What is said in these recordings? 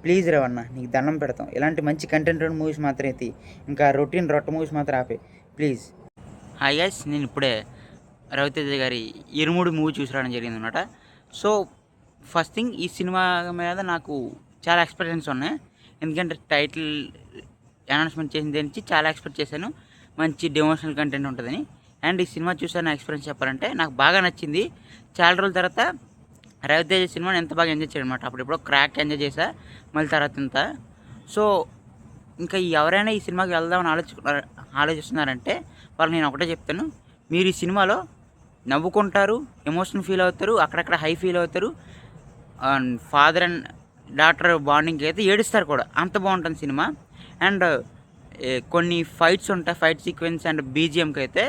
Please రవణ, నీకు దండం పెడతాం. ఇలాంటి మంచి కంటెంట్ ఉన్న మూవీస్ మాత్రం తీ. ఇంకా రొట్ట మూవీస్ మాత్రం ఆపే ప్లీజ్. హాయ్ గైస్, నేను ఇప్పుడే రవితేజ గారి ఇరుముడి మూవీ చూసి రావడం జరిగిందనమాట. సో ఫస్ట్ థింగ్, ఈ సినిమా మీద నాకు చాలా ఎక్స్పెక్టేషన్స్ ఉన్నాయి. ఎందుకంటే టైటిల్ అనౌన్స్మెంట్ చేసిన దాని నుంచి చాలా ఎక్స్పెక్ట్ చేశాను, మంచి డివోషనల్ కంటెంట్ ఉంటుందని. అండ్ ఈ సినిమా చూసాను, నా ఎక్స్పీరియన్స్ చెప్పాలంటే నాకు బాగా నచ్చింది. చాలా రోజుల తర్వాత రవితేజ సినిమాని ఎంత బాగా ఎంజాయ్ చేయడం అనమాట. అప్పుడు ఎప్పుడో క్రాక్ ఎంజాయ్ చేసా, మళ్ళీ తర్వాత ఇంత. సో ఇంకా ఎవరైనా ఈ సినిమాకి వెళ్దామని ఆలోచిస్తున్నారంటే వాళ్ళు నేను ఒకటే చెప్తాను, మీరు ఈ సినిమాలో నవ్వుకుంటారు, ఎమోషన్ ఫీల్ అవుతారు, అక్కడక్కడ హై ఫీల్ అవుతారు, ఫాదర్ అండ్ డాటర్ బాండింగ్కి అయితే ఏడుస్తారు కూడా, అంత బాగుంటుంది సినిమా. అండ్ కొన్ని ఫైట్స్ ఉంటాయి, ఫైట్ సీక్వెన్స్ అండ్ బీజిఎంకి అయితే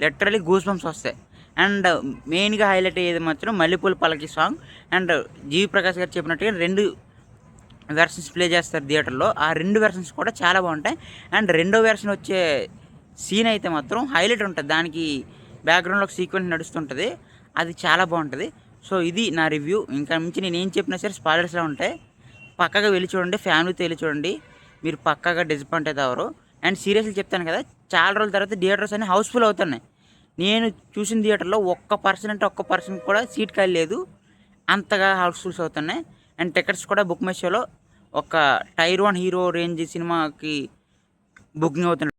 లిటరలీ గూస్ బంప్స్ వస్తాయి. అండ్ మెయిన్గా హైలైట్ అయ్యేది మాత్రం మల్లెపూల పల్లకి సాంగ్. అండ్ జీవి ప్రకాష్ గారు చెప్పినట్టుగా 2 వెర్షన్స్ ప్లే చేస్తారు థియేటర్లో. ఆ 2 వెర్షన్స్ కూడా చాలా బాగుంటాయి. అండ్ రెండో వెర్షన్ వచ్చే సీన్ అయితే మాత్రం హైలైట్ ఉంటుంది. దానికి బ్యాక్గ్రౌండ్లో ఒక సీక్వెన్స్ నడుస్తుంటుంది, అది చాలా బాగుంటుంది. సో ఇది నా రివ్యూ. ఇంకా మించి నేను ఏం చెప్పినా సరే స్పాయిలర్స్లో ఉంటాయి, పక్కగా వెళ్ళి చూడండి, ఫ్యామిలీతో వెళ్ళి చూడండి, మీరు పక్కగా డిసప్పాయింట్ అయితే ఎవరు. అండ్ సీరియస్లీ చెప్తాను కదా, చాలా రోజుల తర్వాత థియేటర్స్ అన్నీ హౌస్ఫుల్ అవుతున్నాయి. నేను చూసిన థియేటర్లో ఒక్క పర్సన్ కూడా సీట్ ఖాళీ లేదు, అంతగా హౌస్ఫుల్స్ అవుతున్నాయి. అండ్ టికెట్స్ కూడా బుక్ మై షోలో ఒక టైర్ 1 హీరో రేంజ్ సినిమాకి బుకింగ్ అవుతున్నాయి.